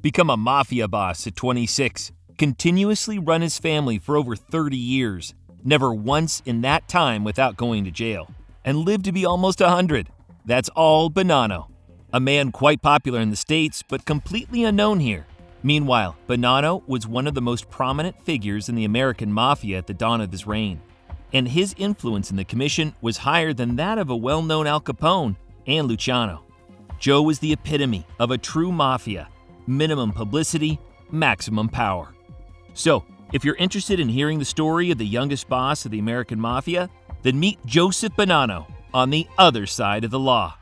Become a mafia boss at 26. Continuously run his family for over 30 years. Never once in that time without going to jail. And live to be almost 100. That's all Bonanno. A man quite popular in the States, but completely unknown here. Meanwhile, Bonanno was one of the most prominent figures in the American Mafia at the dawn of his reign. And his influence in the commission was higher than that of a well-known Al Capone and Luciano. Joe was the epitome of a true mafia. Minimum publicity, maximum power. So, if you're interested in hearing the story of the youngest boss of the American Mafia, then meet Joseph Bonanno on the other side of the law.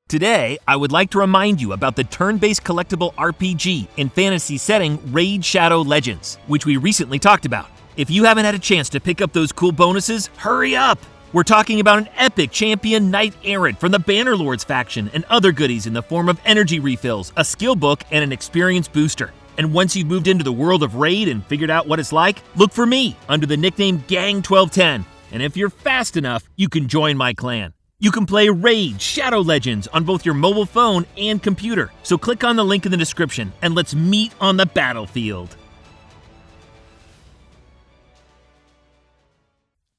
Today, I would like to remind you about the turn-based collectible RPG and fantasy setting Raid Shadow Legends, which we recently talked about. If you haven't had a chance to pick up those cool bonuses, hurry up! We're talking about an epic champion knight errant from the Bannerlords faction and other goodies in the form of energy refills, a skill book, and an experience booster. And once you've moved into the world of Raid and figured out what it's like, look for me under the nickname Gang1210. And if you're fast enough, you can join my clan. You can play Raid Shadow Legends on both your mobile phone and computer. So click on the link in the description and let's meet on the battlefield.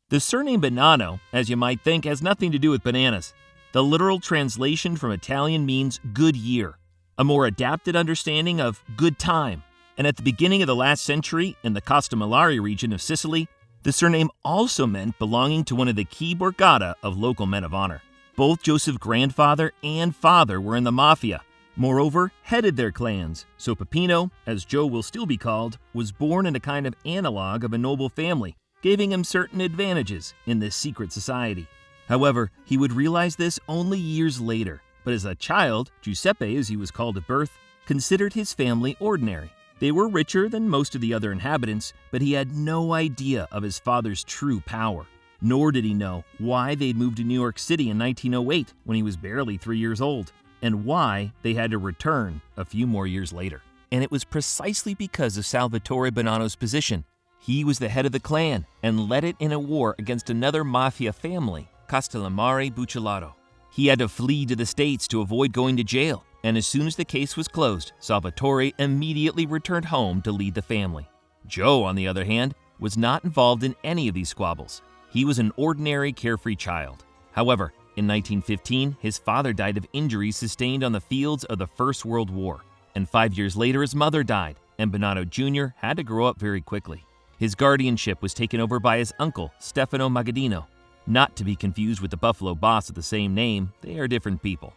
The surname Bonanno, as you might think, has nothing to do with bananas. The literal translation from Italian means good year, a more adapted understanding of good time. And at the beginning of the last century, in the Castellamare region of Sicily, the surname also meant belonging to one of the key borgata of local men of honor. Both Joseph's grandfather and father were in the mafia, moreover, headed their clans, so Peppino, as Joe will still be called, was born in a kind of analog of a noble family, giving him certain advantages in this secret society. However, he would realize this only years later, but as a child, Giuseppe, as he was called at birth, considered his family ordinary. They were richer than most of the other inhabitants, but he had no idea of his father's true power. Nor did he know why they'd moved to New York City in 1908 when he was barely 3 years old, and why they had to return a few more years later. And it was precisely because of Salvatore Bonanno's position. He was the head of the clan and led it in a war against another mafia family, Castellamare Buccellato. He had to flee to the States to avoid going to jail, and as soon as the case was closed, Salvatore immediately returned home to lead the family. Joe, on the other hand, was not involved in any of these squabbles. He was an ordinary, carefree child. However, in 1915, his father died of injuries sustained on the fields of the First World War, and 5 years later his mother died, and Bonanno Jr. had to grow up very quickly. His guardianship was taken over by his uncle, Stefano Magaddino. Not to be confused with the Buffalo boss of the same name, they are different people.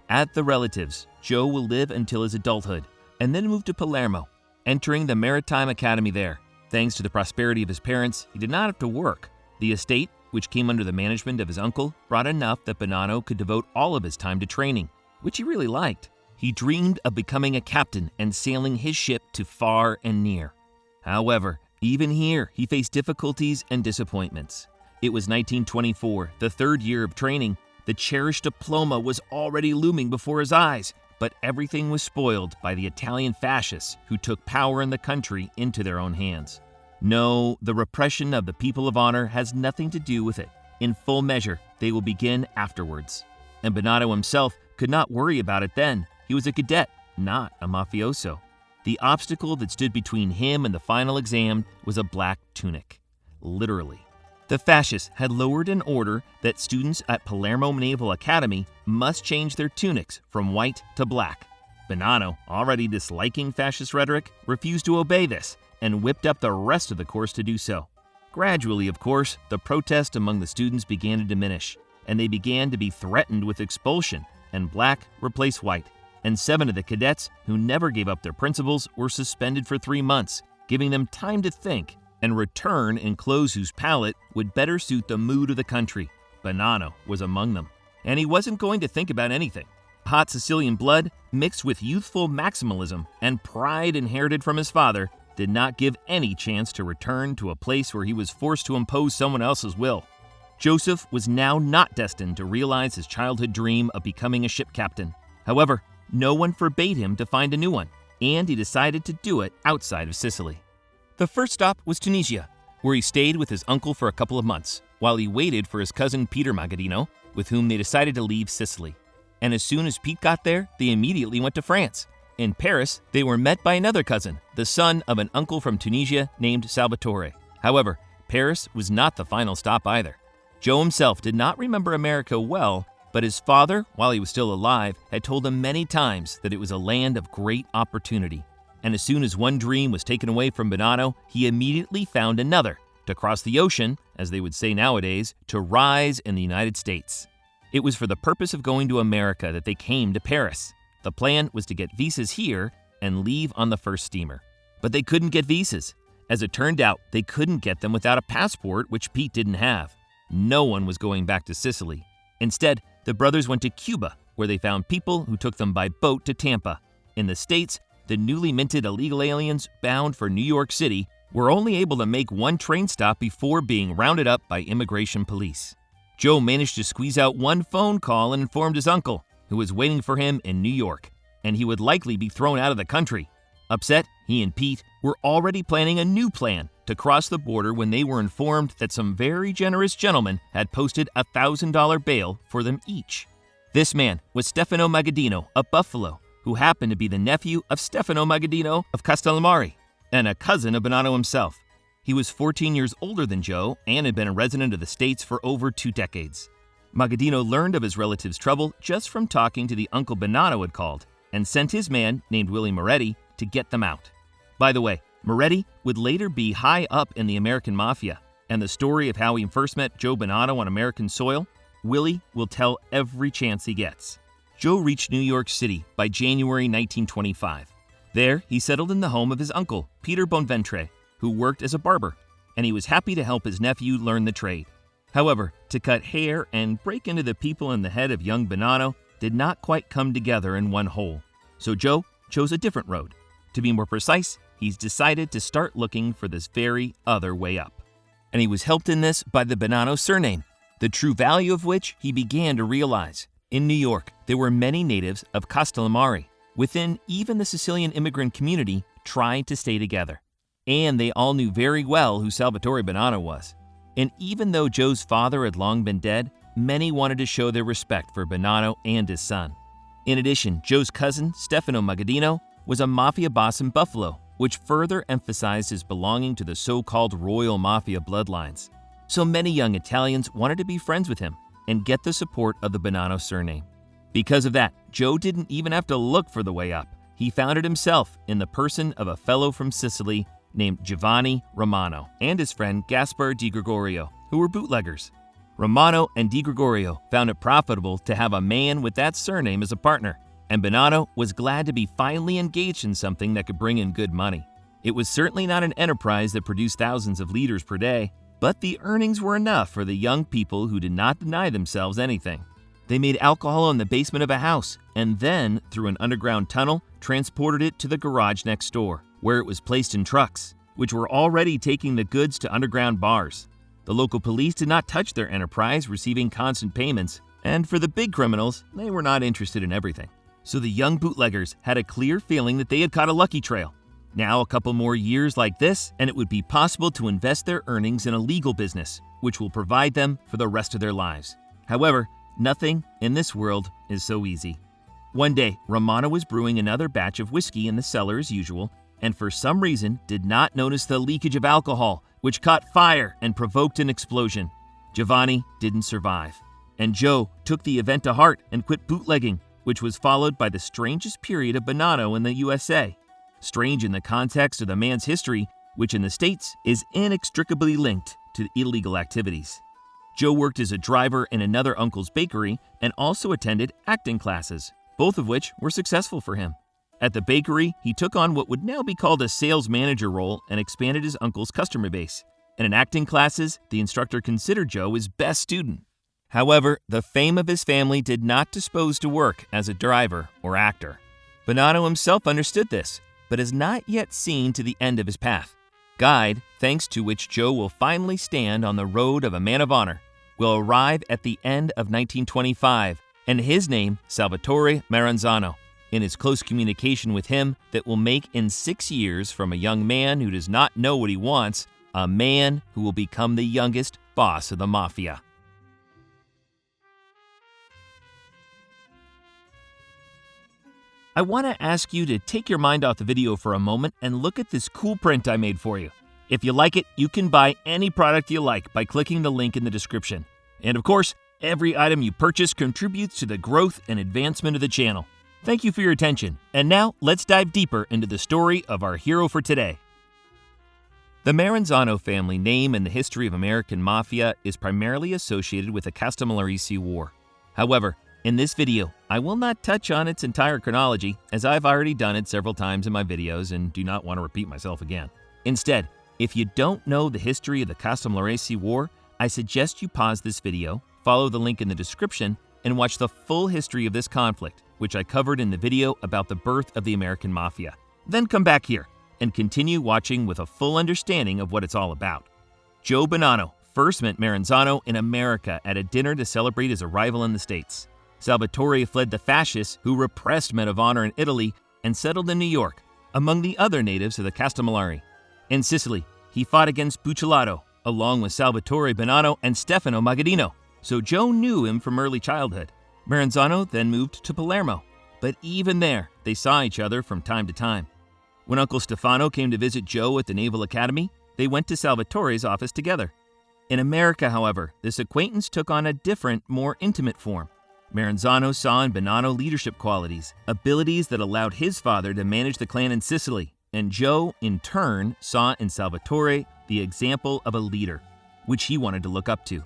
At the relatives, Joe will live until his adulthood, and then move to Palermo, entering the Maritime Academy there. Thanks to the prosperity of his parents, he did not have to work. The estate, which came under the management of his uncle, brought enough that Bonanno could devote all of his time to training, which he really liked. He dreamed of becoming a captain and sailing his ship to far and near. However, even here, he faced difficulties and disappointments. It was 1924, the third year of training. The cherished diploma was already looming before his eyes, but everything was spoiled by the Italian fascists who took power in the country into their own hands. No, the repression of the people of honor has nothing to do with it. In full measure, they will begin afterwards. And Bonanno himself could not worry about it then. He was a cadet, not a mafioso. The obstacle that stood between him and the final exam was a black tunic. Literally. The fascists had lowered an order that students at Palermo Naval Academy must change their tunics from white to black. Bonanno, already disliking fascist rhetoric, refused to obey this and whipped up the rest of the course to do so. Gradually, of course, the protest among the students began to diminish, and they began to be threatened with expulsion, and black replaced white. And 7 of the cadets who never gave up their principles were suspended for 3 months, giving them time to think and return in clothes whose palette would better suit the mood of the country. Bonanno was among them, and he wasn't going to think about anything. Hot Sicilian blood, mixed with youthful maximalism and pride inherited from his father, did not give any chance to return to a place where he was forced to impose someone else's will. Joseph was now not destined to realize his childhood dream of becoming a ship captain. However, no one forbade him to find a new one, and he decided to do it outside of Sicily. The first stop was Tunisia, where he stayed with his uncle for a couple of months, while he waited for his cousin Peter Magaddino, with whom they decided to leave Sicily. And as soon as Pete got there, they immediately went to France. In Paris, they were met by another cousin, the son of an uncle from Tunisia named Salvatore. However, Paris was not the final stop either. Joe himself did not remember America well, but his father, while he was still alive, had told him many times that it was a land of great opportunity. And as soon as one dream was taken away from Bonanno, he immediately found another, to cross the ocean, as they would say nowadays, to rise in the United States. It was for the purpose of going to America that they came to Paris. The plan was to get visas here and leave on the first steamer. But they couldn't get visas. As it turned out, they couldn't get them without a passport, which Pete didn't have. No one was going back to Sicily. Instead, the brothers went to Cuba, where they found people who took them by boat to Tampa. In the States, the newly minted illegal aliens bound for New York City were only able to make one train stop before being rounded up by immigration police. Joe managed to squeeze out one phone call and informed his uncle, who was waiting for him in New York, and he would likely be thrown out of the country. Upset, he and Pete were already planning a new plan to cross the border when they were informed that some very generous gentlemen had posted a $1,000 bail for them each. This man was Stefano Magaddino of Buffalo, who happened to be the nephew of Stefano Magaddino of Castellamare, and a cousin of Bonanno himself. He was 14 years older than Joe and had been a resident of the States for over 2 decades. Magaddino learned of his relative's trouble just from talking to the uncle Bonanno had called, and sent his man, named Willie Moretti, to get them out. By the way, Moretti would later be high up in the American Mafia, and the story of how he first met Joe Bonanno on American soil, Willie will tell every chance he gets. Joe reached New York City by January 1925. There, he settled in the home of his uncle, Peter Bonventre, who worked as a barber, and he was happy to help his nephew learn the trade. However, to cut hair and break into the people in the head of young Bonanno did not quite come together in one whole. So Joe chose a different road. To be more precise, he's decided to start looking for this very other way up. And he was helped in this by the Bonanno surname, the true value of which he began to realize. In New York, there were many natives of Castellamare, within even the Sicilian immigrant community, trying to stay together. And they all knew very well who Salvatore Bonanno was. And even though Joe's father had long been dead, many wanted to show their respect for Bonanno and his son. In addition, Joe's cousin, Stefano Magaddino, was a mafia boss in Buffalo, which further emphasized his belonging to the so-called royal mafia bloodlines. So many young Italians wanted to be friends with him and get the support of the Bonanno surname. Because of that, Joe didn't even have to look for the way up. He found it himself in the person of a fellow from Sicily named Giovanni Romano and his friend Gaspar Di Gregorio, who were bootleggers. Romano and Di Gregorio found it profitable to have a man with that surname as a partner, and Bonanno was glad to be finally engaged in something that could bring in good money. It was certainly not an enterprise that produced thousands of liters per day, but the earnings were enough for the young people who did not deny themselves anything. They made alcohol in the basement of a house, and then, through an underground tunnel, transported it to the garage next door, where it was placed in trucks, which were already taking the goods to underground bars. The local police did not touch their enterprise, receiving constant payments, and for the big criminals, they were not interested in everything. So the young bootleggers had a clear feeling that they had caught a lucky trail. Now a couple more years like this, and it would be possible to invest their earnings in a legal business, which will provide them for the rest of their lives. However, nothing in this world is so easy. One day, Romano was brewing another batch of whiskey in the cellar as usual, and for some reason did not notice the leakage of alcohol, which caught fire and provoked an explosion. Giovanni didn't survive, and Joe took the event to heart and quit bootlegging, which was followed by the strangest period of Bonanno in the USA. Strange in the context of the man's history, which in the States is inextricably linked to illegal activities. Joe worked as a driver in another uncle's bakery and also attended acting classes, both of which were successful for him. At the bakery, he took on what would now be called a sales manager role and expanded his uncle's customer base. And in acting classes, the instructor considered Joe his best student. However, the fame of his family did not dispose to work as a driver or actor. Bonanno himself understood this, but has not yet seen to the end of his path. Guide, thanks to which Joe will finally stand on the road of a man of honor, will arrive at the end of 1925, and his name, Salvatore Maranzano, in his close communication with him that will make in 6 years from a young man who does not know what he wants, a man who will become the youngest boss of the Mafia. I want to ask you to take your mind off the video for a moment and look at this cool print I made for you. If you like it, you can buy any product you like by clicking the link in the description. And of course, every item you purchase contributes to the growth and advancement of the channel. Thank you for your attention, and now let's dive deeper into the story of our hero for today. The Maranzano family name in the history of American Mafia is primarily associated with the Castellammarese War. However, in this video, I will not touch on its entire chronology, as I've already done it several times in my videos and do not want to repeat myself again. Instead, if you don't know the history of the Castellammarese War, I suggest you pause this video, follow the link in the description, and watch the full history of this conflict, which I covered in the video about the birth of the American Mafia. Then come back here and continue watching with a full understanding of what it's all about. Joe Bonanno first met Maranzano in America at a dinner to celebrate his arrival in the States. Salvatore fled the fascists who repressed men of honor in Italy and settled in New York, among the other natives of the Castellammarese. In Sicily, he fought against Buccellato, along with Salvatore Bonanno and Stefano Magaddino, so Joe knew him from early childhood. Maranzano then moved to Palermo, but even there, they saw each other from time to time. When Uncle Stefano came to visit Joe at the Naval Academy, they went to Salvatore's office together. In America, however, this acquaintance took on a different, more intimate form. Maranzano saw in Bonanno leadership qualities, abilities that allowed his father to manage the clan in Sicily, and Joe, in turn, saw in Salvatore the example of a leader, which he wanted to look up to.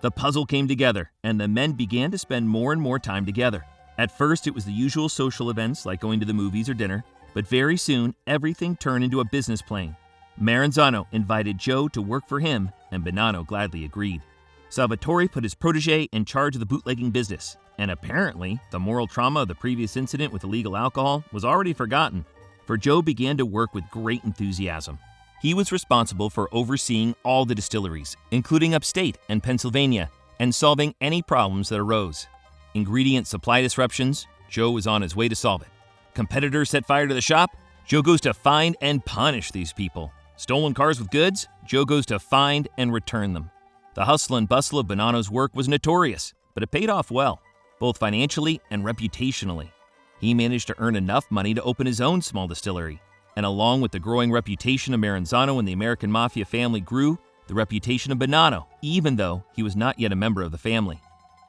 The puzzle came together, and the men began to spend more and more time together. At first, it was the usual social events like going to the movies or dinner, but very soon, everything turned into a business plan. Maranzano invited Joe to work for him, and Bonanno gladly agreed. Salvatore put his protege in charge of the bootlegging business, and apparently, the moral trauma of the previous incident with illegal alcohol was already forgotten, for Joe began to work with great enthusiasm. He was responsible for overseeing all the distilleries, including upstate and Pennsylvania, and solving any problems that arose. Ingredient supply disruptions, Joe was on his way to solve it. Competitors set fire to the shop, Joe goes to find and punish these people. Stolen cars with goods, Joe goes to find and return them. The hustle and bustle of Bonanno's work was notorious, but it paid off well, both financially and reputationally. He managed to earn enough money to open his own small distillery, and along with the growing reputation of Maranzano and the American Mafia family grew the reputation of Bonanno, even though he was not yet a member of the family.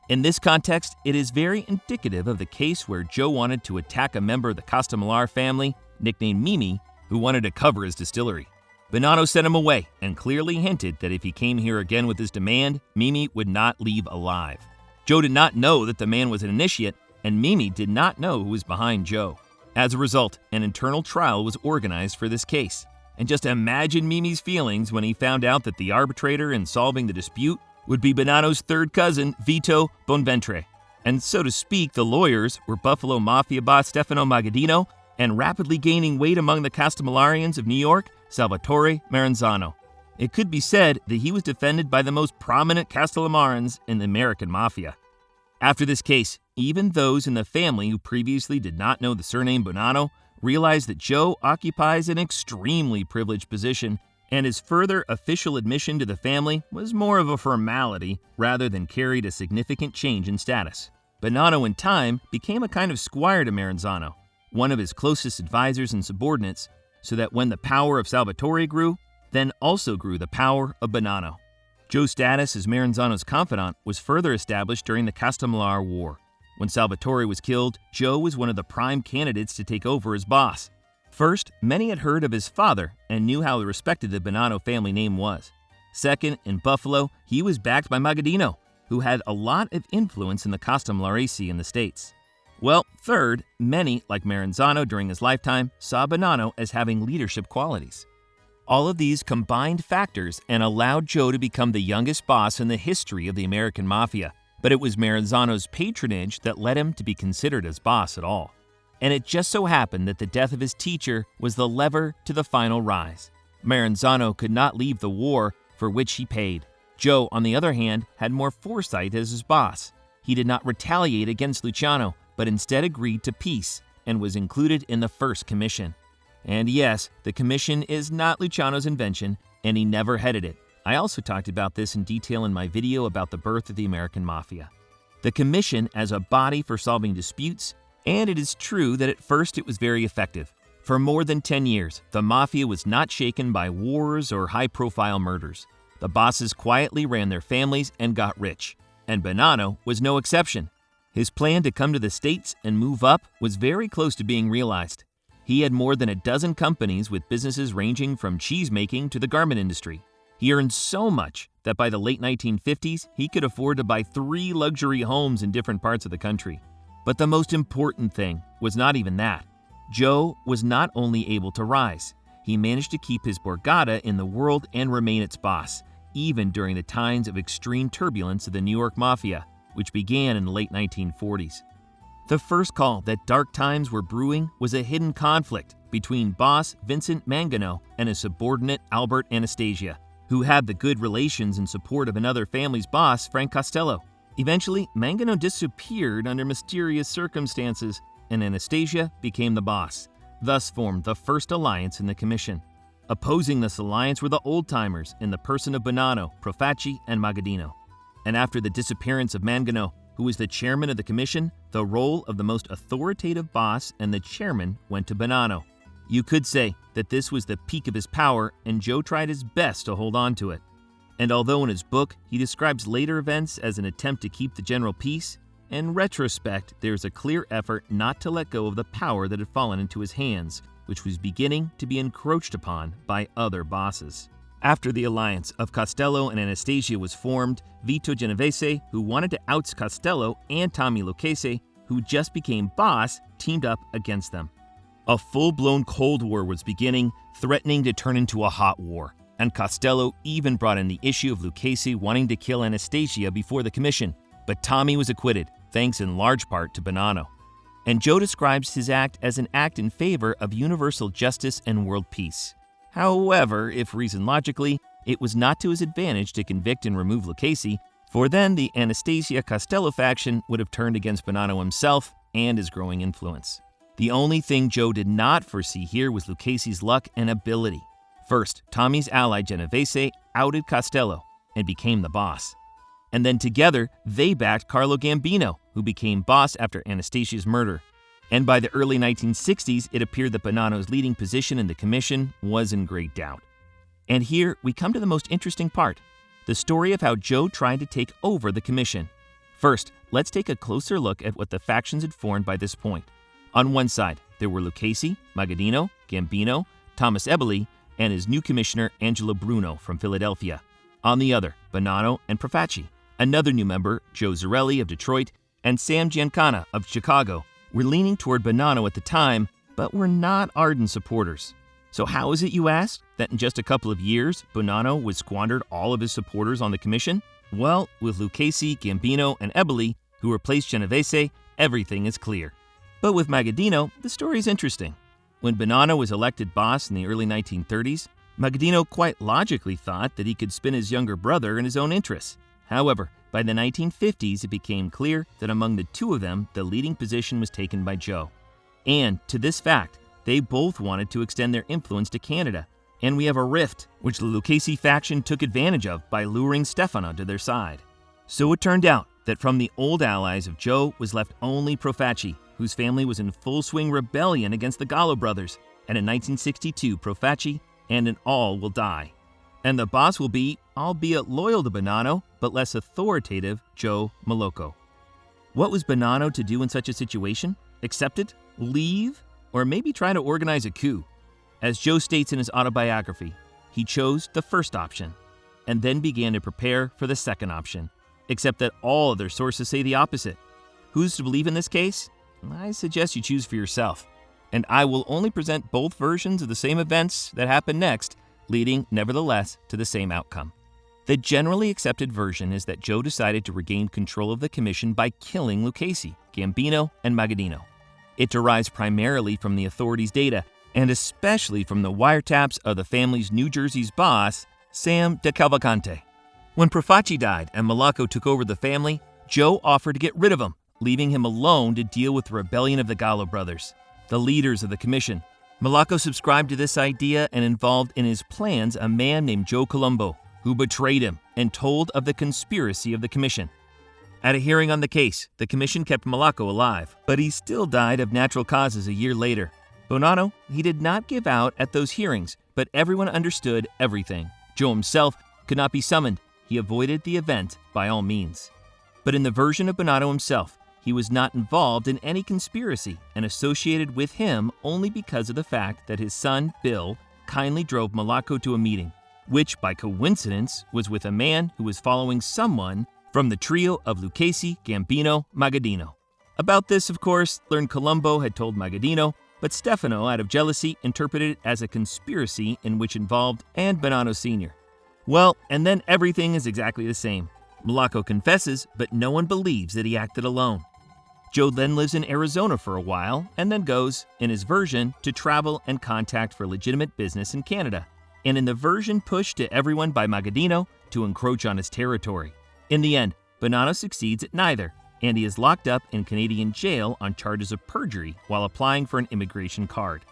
In this context, it is very indicative of the case where Joe wanted to attack a member of the Castellammarese family, nicknamed Mimi, who wanted to cover his distillery. Bonanno sent him away and clearly hinted that if he came here again with his demand, Mimi would not leave alive. Joe did not know that the man was an initiate, and Mimi did not know who was behind Joe. As a result, an internal trial was organized for this case. And just imagine Mimi's feelings when he found out that the arbitrator in solving the dispute would be Bonanno's third cousin, Vito Bonventre. And so to speak, the lawyers were Buffalo Mafia boss Stefano Magaddino and rapidly gaining weight among the Castellammarese of New York, Salvatore Maranzano. It could be said that he was defended by the most prominent Castellammarese in the American Mafia. After this case, even those in the family who previously did not know the surname Bonanno realized that Joe occupies an extremely privileged position, and his further official admission to the family was more of a formality rather than carried a significant change in status. Bonanno, in time, became a kind of squire to Maranzano, one of his closest advisors and subordinates, so that when the power of Salvatore grew, then also grew the power of Bonanno. Joe's status as Maranzano's confidant was further established during the Castellammarese War. When Salvatore was killed, Joe was one of the prime candidates to take over as boss. First, many had heard of his father and knew how respected the Bonanno family name was. Second, in Buffalo, he was backed by Magaddino, who had a lot of influence in the Castellammarese in the States. Well, third, many, like Maranzano during his lifetime, saw Bonanno as having leadership qualities. All of these combined factors and allowed Joe to become the youngest boss in the history of the American Mafia, but it was Maranzano's patronage that led him to be considered as boss at all. And it just so happened that the death of his teacher was the lever to the final rise. Maranzano could not leave the war, for which he paid. Joe, on the other hand, had more foresight as his boss. He did not retaliate against Luciano, but instead agreed to peace and was included in the first commission. And yes, the commission is not Luciano's invention, and he never headed it. I also talked about this in detail in my video about the birth of the American Mafia. The commission as a body for solving disputes And it is true that at first it was very effective. For more than 10 years, the Mafia was not shaken by wars or high-profile murders. The bosses quietly ran their families and got rich. And Bonanno was no exception. His plan to come to the States and move up was very close to being realized. He had more than a dozen companies with businesses ranging from cheese-making to the garment industry. He earned so much that by the late 1950s, he could afford to buy 3 luxury homes in different parts of the country. But the most important thing was not even that. Joe was not only able to rise, he managed to keep his borgata in the world and remain its boss, even during the times of extreme turbulence of the New York Mafia, which began in the late 1940s. The first call that dark times were brewing was a hidden conflict between boss Vincent Mangano and his subordinate Albert Anastasia, who had the good relations and support of another family's boss, Frank Costello. Eventually, Mangano disappeared under mysterious circumstances, and Anastasia became the boss, thus formed the first alliance in the commission. Opposing this alliance were the old-timers in the person of Bonanno, Profaci, and Magaddino. And after the disappearance of Mangano, who was the chairman of the commission, the role of the most authoritative boss and the chairman went to Bonanno. You could say that this was the peak of his power, and Joe tried his best to hold on to it. And although in his book he describes later events as an attempt to keep the general peace, in retrospect there is a clear effort not to let go of the power that had fallen into his hands, which was beginning to be encroached upon by other bosses. After the alliance of Costello and Anastasia was formed, Vito Genovese, who wanted to oust Costello, and Tommy Lucchese, who just became boss, teamed up against them. A full-blown Cold War was beginning, threatening to turn into a hot war, and Costello even brought in the issue of Lucchese wanting to kill Anastasia before the commission, but Tommy was acquitted, thanks in large part to Bonanno. And Joe describes his act as an act in favor of universal justice and world peace. However, if reasoned logically, it was not to his advantage to convict and remove Lucchese, for then the Anastasia-Costello faction would have turned against Bonanno himself and his growing influence. The only thing Joe did not foresee here was Lucchese's luck and ability. First, Tommy's ally Genovese outed Costello and became the boss. And then together, they backed Carlo Gambino, who became boss after Anastasia's murder. And by the early 1960s, it appeared that Bonanno's leading position in the commission was in great doubt. And here we come to the most interesting part, the story of how Joe tried to take over the commission. First, let's take a closer look at what the factions had formed by this point. On one side, there were Lucchese, Magaddino, Gambino, Thomas Eboli, and his new commissioner Angelo Bruno from Philadelphia. On the other, Bonanno and Profaci. Another new member, Joe Zarelli of Detroit, and Sam Giancana of Chicago, were leaning toward Bonanno at the time, but were not ardent supporters. So how is it, you ask, that in just a couple of years, Bonanno would squandered all of his supporters on the commission? Well, with Lucchese, Gambino, and Eboli, who replaced Genovese, everything is clear. But with Magaddino, the story is interesting. When Bonanno was elected boss in the early 1930s, Magaddino quite logically thought that he could spin his younger brother in his own interests. However, by the 1950s, it became clear that among the two of them, the leading position was taken by Joe. And to this fact, they both wanted to extend their influence to Canada. And we have a rift, which the Lucchese faction took advantage of by luring Stefano to their side. So it turned out that from the old allies of Joe was left only Profaci, whose family was in full swing rebellion against the Gallo brothers. And in 1962, Profaci and an all will die. And the boss will be, albeit loyal to Bonanno, but less authoritative, Joe Malocco. What was Bonanno to do in such a situation? Accept it? Leave? Or maybe try to organize a coup? As Joe states in his autobiography, he chose the first option, and then began to prepare for the second option, except that all other sources say the opposite. Who's to believe in this case? I suggest you choose for yourself, and I will only present both versions of the same events that happened next, leading, nevertheless, to the same outcome. The generally accepted version is that Joe decided to regain control of the commission by killing Lucchese, Gambino, and Magaddino. It derives primarily from the authorities' data, and especially from the wiretaps of the family's New Jersey's boss, Sam DeCavalcante. When Profaci died and Malocco took over the family, Joe offered to get rid of him, leaving him alone to deal with the rebellion of the Gallo brothers, the leaders of the commission. Malocco subscribed to this idea and involved in his plans a man named Joe Colombo, who betrayed him and told of the conspiracy of the commission. At a hearing on the case, the commission kept Malaco alive, but he still died of natural causes a year later. Bonanno, he did not give out at those hearings, but everyone understood everything. Joe himself could not be summoned. He avoided the event by all means. But in the version of Bonanno himself, he was not involved in any conspiracy and associated with him only because of the fact that his son, Bill, kindly drove Malaco to a meeting, which by coincidence was with a man who was following someone from the trio of Lucchese, Gambino, Magaddino. About this, of course, learned Colombo had told Magaddino, but Stefano, out of jealousy, interpreted it as a conspiracy in which involved and Bonanno Sr. Well, and then everything is exactly the same. Malaco confesses, but no one believes that he acted alone. Joe then lives in Arizona for a while and then goes, in his version, to travel and contact for legitimate business in Canada, and in the version pushed to everyone by Magaddino to encroach on his territory. In the end, Bonanno succeeds at neither, and he is locked up in Canadian jail on charges of perjury while applying for an immigration card.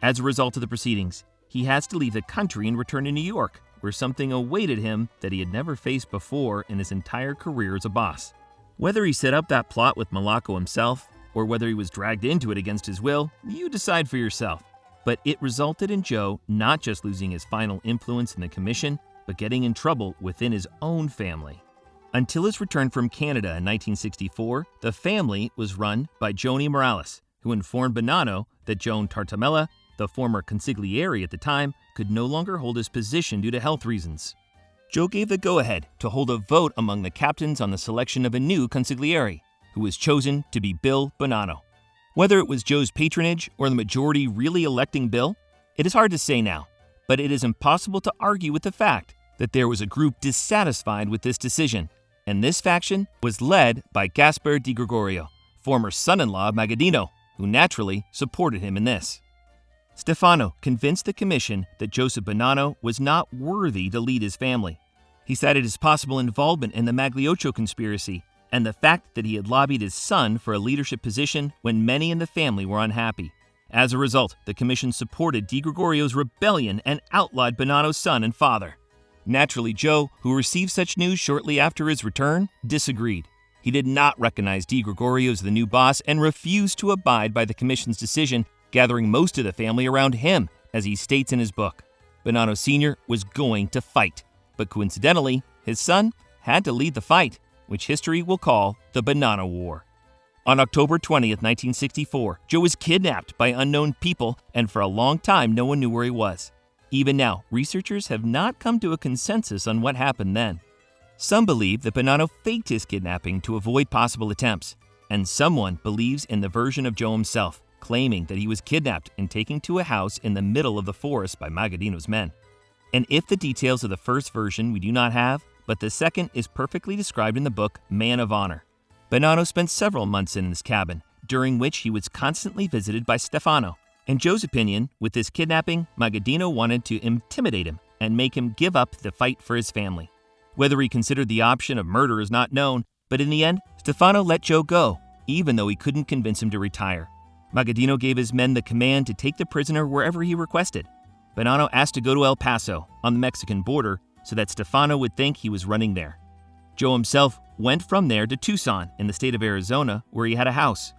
As a result of the proceedings, he has to leave the country and return to New York, where something awaited him that he had never faced before in his entire career as a boss. Whether he set up that plot with Malaco himself, or whether he was dragged into it against his will, you decide for yourself. But it resulted in Joe not just losing his final influence in the commission, but getting in trouble within his own family. Until his return from Canada in 1964, the family was run by Joni Morales, who informed Bonanno that Joan Tartamella, the former consigliere at the time, could no longer hold his position due to health reasons. Joe gave the go-ahead to hold a vote among the captains on the selection of a new consigliere, who was chosen to be Bill Bonanno. Whether it was Joe's patronage or the majority really electing Bill, it is hard to say now, but it is impossible to argue with the fact that there was a group dissatisfied with this decision, and this faction was led by Gaspar Di Gregorio, former son-in-law of Magaddino, who naturally supported him in this. Stefano convinced the commission that Joseph Bonanno was not worthy to lead his family. He cited his possible involvement in the Magliocco conspiracy and the fact that he had lobbied his son for a leadership position when many in the family were unhappy. As a result, the commission supported Di Gregorio's rebellion and outlawed Bonanno's son and father. Naturally, Joe, who received such news shortly after his return, disagreed. He did not recognize Di Gregorio as the new boss and refused to abide by the commission's decision, gathering most of the family around him, as he states in his book. Bonanno Sr. was going to fight, but coincidentally, his son had to lead the fight, which history will call the Bonanno War. On October 20th, 1964, Joe was kidnapped by unknown people, and for a long time no one knew where he was. Even now, researchers have not come to a consensus on what happened then. Some believe that Bonanno faked his kidnapping to avoid possible attempts, and someone believes in the version of Joe himself, claiming that he was kidnapped and taken to a house in the middle of the forest by Magaddino's men. And if the details of the first version we do not have, but the second is perfectly described in the book Man of Honor. Bonanno spent several months in his cabin, during which he was constantly visited by Stefano. In Joe's opinion, with this kidnapping, Magaddino wanted to intimidate him and make him give up the fight for his family. Whether he considered the option of murder is not known, but in the end, Stefano let Joe go, even though he couldn't convince him to retire. Magaddino gave his men the command to take the prisoner wherever he requested. Bonanno asked to go to El Paso, on the Mexican border, so that Stefano would think he was running there. Joe himself went from there to Tucson, in the state of Arizona, where he had a house.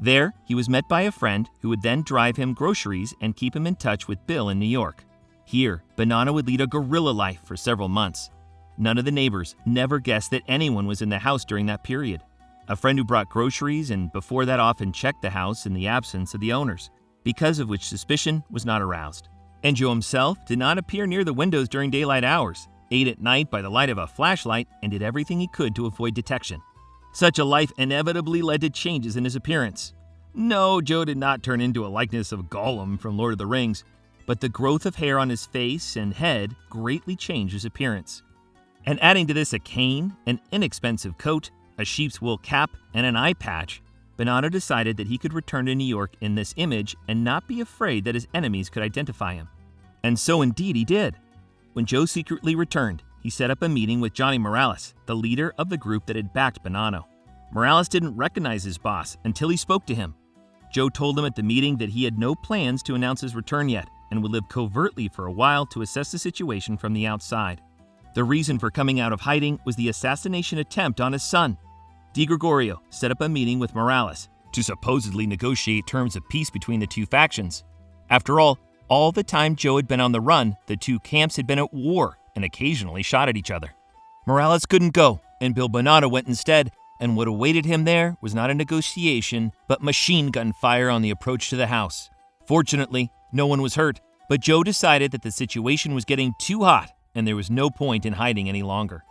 There, he was met by a friend who would then drive him groceries and keep him in touch with Bill in New York. Here, Bonanno would lead a guerrilla life for several months. None of the neighbors never guessed that anyone was in the house during that period. A friend who brought groceries and before that often checked the house in the absence of the owners, because of which suspicion was not aroused. And Joe himself did not appear near the windows during daylight hours, ate at night by the light of a flashlight, and did everything he could to avoid detection. Such a life inevitably led to changes in his appearance. No, Joe did not turn into a likeness of Gollum from Lord of the Rings, but the growth of hair on his face and head greatly changed his appearance. And adding to this a cane, an inexpensive coat, a sheep's wool cap, and an eye patch, Bonanno decided that he could return to New York in this image and not be afraid that his enemies could identify him. And so indeed he did. When Joe secretly returned, he set up a meeting with Johnny Morales, the leader of the group that had backed Bonanno. Morales didn't recognize his boss until he spoke to him. Joe told him at the meeting that he had no plans to announce his return yet and would live covertly for a while to assess the situation from the outside. The reason for coming out of hiding was the assassination attempt on his son. DiGregorio set up a meeting with Morales to supposedly negotiate terms of peace between the two factions. After all the time Joe had been on the run, the two camps had been at war and occasionally shot at each other. Morales couldn't go, and Bill Bonanno went instead, and what awaited him there was not a negotiation, but machine gun fire on the approach to the house. Fortunately, no one was hurt, but Joe decided that the situation was getting too hot, and there was no point in hiding any longer.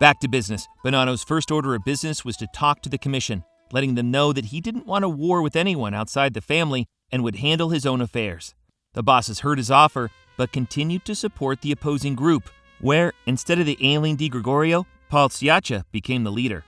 Back to business, Bonanno's first order of business was to talk to the commission, letting them know that he didn't want a war with anyone outside the family and would handle his own affairs. The bosses heard his offer, but continued to support the opposing group, where, instead of the ailing DiGregorio, Paul Sciacca became the leader.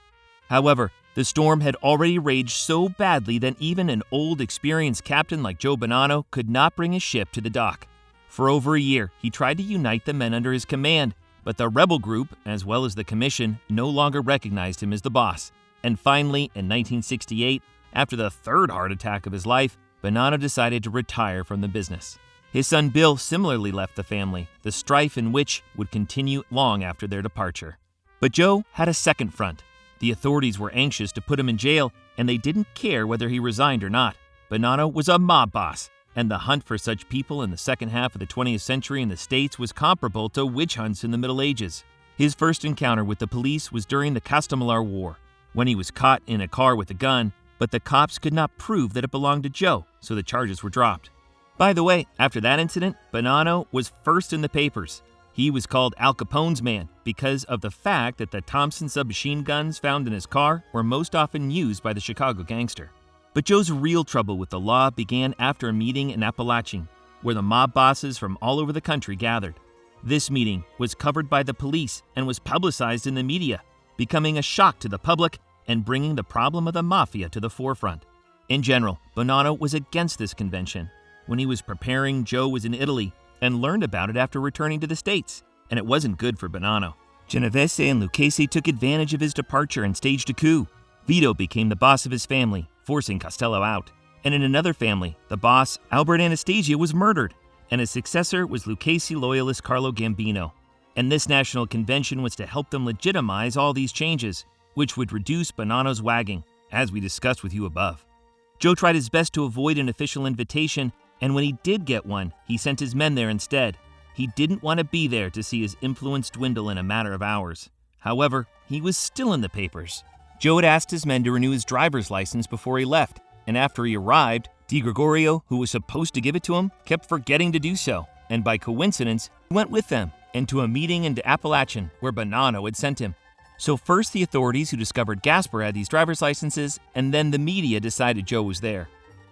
However, the storm had already raged so badly that even an old, experienced captain like Joe Bonanno could not bring his ship to the dock. For over a year, he tried to unite the men under his command, but the rebel group, as well as the commission, no longer recognized him as the boss. And finally, in 1968, after the third heart attack of his life, Bonanno decided to retire from the business. His son Bill similarly left the family, the strife in which would continue long after their departure. But Joe had a second front. The authorities were anxious to put him in jail, and they didn't care whether he resigned or not. Bonanno was a mob boss, and the hunt for such people in the second half of the 20th century in the States was comparable to witch hunts in the Middle Ages. His first encounter with the police was during the Castellamare War, when he was caught in a car with a gun, but the cops could not prove that it belonged to Joe, so the charges were dropped. By the way, after that incident, Bonanno was first in the papers. He was called Al Capone's man because of the fact that the Thompson submachine guns found in his car were most often used by the Chicago gangster. But Joe's real trouble with the law began after a meeting in Appalachian, where the mob bosses from all over the country gathered. This meeting was covered by the police and was publicized in the media, becoming a shock to the public and bringing the problem of the mafia to the forefront. In general, Bonanno was against this convention. When he was preparing, Joe was in Italy and learned about it after returning to the States, and it wasn't good for Bonanno. Genovese and Lucchese took advantage of his departure and staged a coup. Vito became the boss of his family, forcing Costello out. And in another family, the boss, Albert Anastasia, was murdered, and his successor was Lucchese loyalist Carlo Gambino. And this national convention was to help them legitimize all these changes, which would reduce Bonanno's wagging, as we discussed with you above. Joe tried his best to avoid an official invitation, and when he did get one, he sent his men there instead. He didn't want to be there to see his influence dwindle in a matter of hours. However, he was still in the papers. Joe had asked his men to renew his driver's license before he left, and after he arrived, DiGregorio, who was supposed to give it to him, kept forgetting to do so, and by coincidence, he went with them and to a meeting in Appalachian where Bonanno had sent him. So first the authorities who discovered Gasper had these driver's licenses, and then the media decided Joe was there.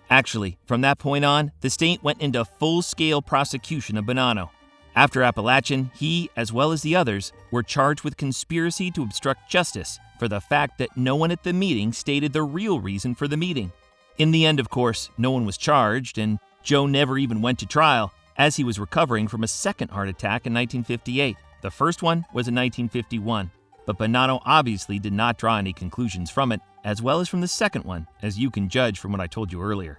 Actually, from that point on, the state went into full-scale prosecution of Bonanno. After Appalachian, he, as well as the others, were charged with conspiracy to obstruct justice for the fact that no one at the meeting stated the real reason for the meeting. In the end, of course, no one was charged, and Joe never even went to trial, as he was recovering from a second heart attack in 1958. The first one was in 1951, but Bonanno obviously did not draw any conclusions from it, as well as from the second one, as you can judge from what I told you earlier.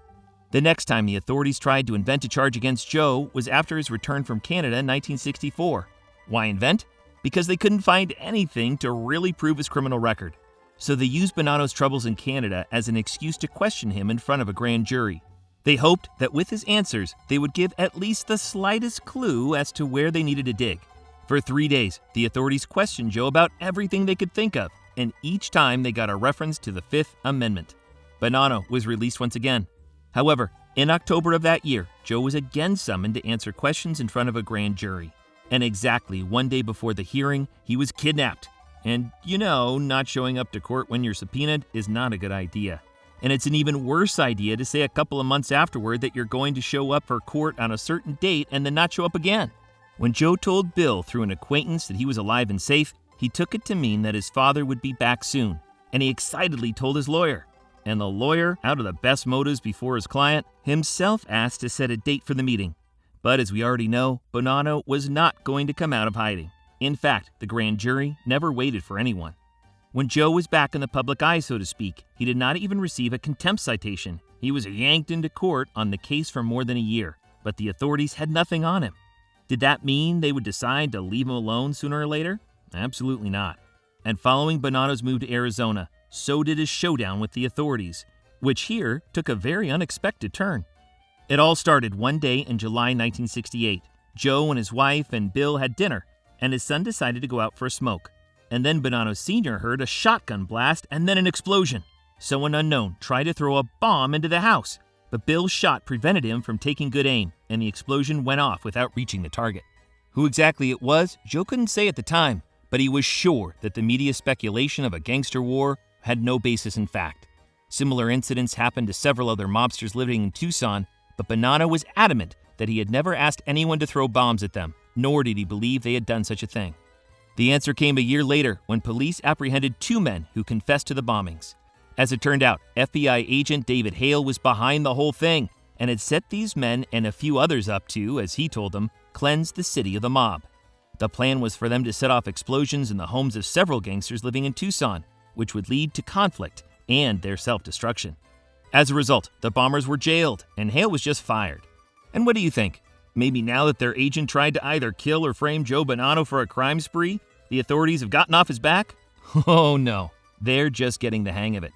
The next time the authorities tried to invent a charge against Joe was after his return from Canada in 1964. Why invent? Because they couldn't find anything to really prove his criminal record. So they used Bonanno's troubles in Canada as an excuse to question him in front of a grand jury. They hoped that with his answers, they would give at least the slightest clue as to where they needed to dig. For 3 days, the authorities questioned Joe about everything they could think of, and each time they got a reference to the Fifth Amendment. Bonanno was released once again. However, in October of that year, Joe was again summoned to answer questions in front of a grand jury. And exactly one day before the hearing, he was kidnapped. And not showing up to court when you're subpoenaed is not a good idea. And it's an even worse idea to say a couple of months afterward that you're going to show up for court on a certain date and then not show up again. When Joe told Bill through an acquaintance that he was alive and safe, he took it to mean that his father would be back soon, and he excitedly told his lawyer. And the lawyer, out of the best motives before his client, himself asked to set a date for the meeting. But as we already know, Bonanno was not going to come out of hiding. In fact, the grand jury never waited for anyone. When Joe was back in the public eye, so to speak, he did not even receive a contempt citation. He was yanked into court on the case for more than a year, but the authorities had nothing on him. Did that mean they would decide to leave him alone sooner or later? Absolutely not. And following Bonanno's move to Arizona, so did his showdown with the authorities, which here took a very unexpected turn. It all started one day in July 1968. Joe and his wife and Bill had dinner, and his son decided to go out for a smoke. And then Bonanno Sr. heard a shotgun blast and then an explosion. Someone unknown tried to throw a bomb into the house, but Bill's shot prevented him from taking good aim, and the explosion went off without reaching the target. Who exactly it was, Joe couldn't say at the time, but he was sure that the media speculation of a gangster war had no basis in fact. Similar incidents happened to several other mobsters living in Tucson, but Bonanno was adamant that he had never asked anyone to throw bombs at them, nor did he believe they had done such a thing. The answer came a year later when police apprehended 2 men who confessed to the bombings. As it turned out, FBI agent David Hale was behind the whole thing and had set these men and a few others up to, as he told them, cleanse the city of the mob. The plan was for them to set off explosions in the homes of several gangsters living in Tucson, which would lead to conflict and their self-destruction. As a result, the bombers were jailed and Hale was just fired. And what do you think? Maybe now that their agent tried to either kill or frame Joe Bonanno for a crime spree, the authorities have gotten off his back? Oh no, they're just getting the hang of it.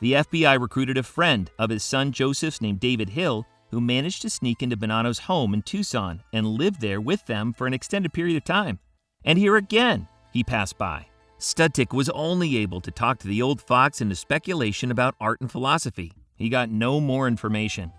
The FBI recruited a friend of his son Joseph's named David Hill, who managed to sneak into Bonanno's home in Tucson and lived there with them for an extended period of time. And here again, he passed by. Studtick was only able to talk to the old fox into speculation about art and philosophy. He got no more information.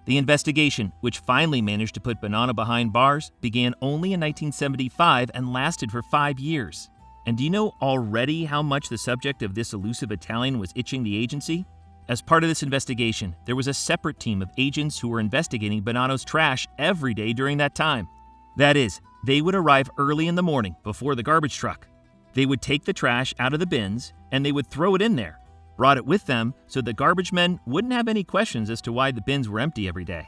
The investigation, which finally managed to put Bonanno behind bars, began only in 1975 and lasted for 5 years. And do you know already how much the subject of this elusive Italian was itching the agency? As part of this investigation, there was a separate team of agents who were investigating Bonanno's trash every day during that time. That is, they would arrive early in the morning before the garbage truck. They would take the trash out of the bins and they would throw it in there, brought it with them so the garbage men wouldn't have any questions as to why the bins were empty every day.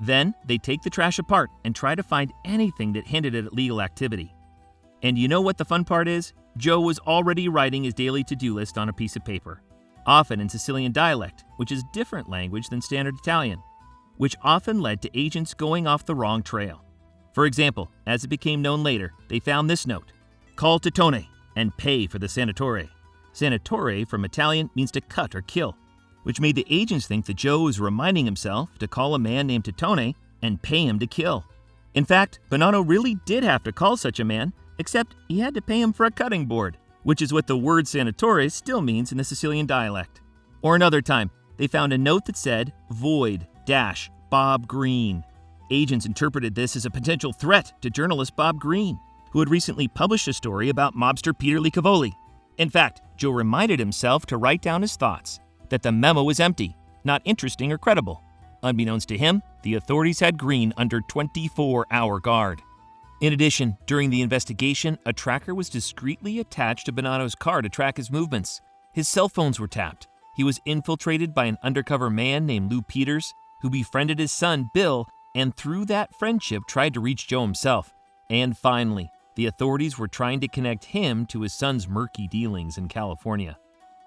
Then they'd take the trash apart and try to find anything that hinted at illegal activity. And you know what the fun part is? Joe was already writing his daily to-do list on a piece of paper, often in Sicilian dialect, which is different language than standard Italian, which often led to agents going off the wrong trail. For example, as it became known later, they found this note: "Call Titone and pay for the sanatore." Sanatore from Italian means to cut or kill, which made the agents think that Joe was reminding himself to call a man named Titone and pay him to kill. In fact, Bonanno really did have to call such a man, except he had to pay him for a cutting board, which is what the word sanatore still means in the Sicilian dialect. Or another time, they found a note that said, "Void, Bob Green." Agents interpreted this as a potential threat to journalist Bob Green, who had recently published a story about mobster Peter Licavoli. In fact, Joe reminded himself to write down his thoughts, that the memo was empty, not interesting or credible. Unbeknownst to him, the authorities had Green under 24-hour guard. In addition, during the investigation, a tracker was discreetly attached to Bonanno's car to track his movements. His cell phones were tapped. He was infiltrated by an undercover man named Lou Peters, who befriended his son, Bill, and through that friendship tried to reach Joe himself. And finally, the authorities were trying to connect him to his son's murky dealings in California.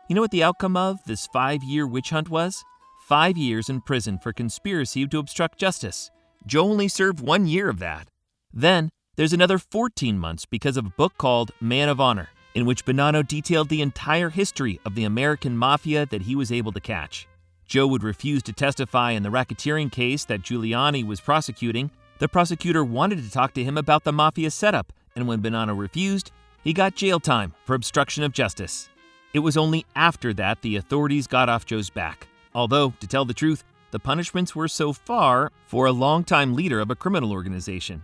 You know what the outcome of this 5-year witch hunt was? 5 years in prison for conspiracy to obstruct justice. Joe only served 1 year of that. Then, there's another 14 months because of a book called Man of Honor, in which Bonanno detailed the entire history of the American Mafia that he was able to catch. Joe would refuse to testify in the racketeering case that Giuliani was prosecuting. The prosecutor wanted to talk to him about the Mafia setup, and when Bonanno refused, he got jail time for obstruction of justice. It was only after that the authorities got off Joe's back, although, to tell the truth, the punishments were so far for a longtime leader of a criminal organization.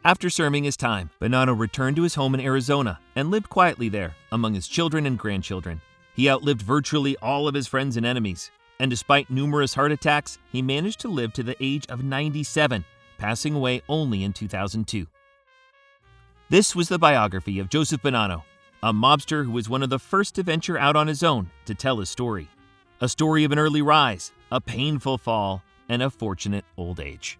After serving his time, Bonanno returned to his home in Arizona and lived quietly there among his children and grandchildren. He outlived virtually all of his friends and enemies, and despite numerous heart attacks, he managed to live to the age of 97, passing away only in 2002. This was the biography of Joseph Bonanno, a mobster who was one of the first to venture out on his own to tell his story. A story of an early rise, a painful fall, and a fortunate old age.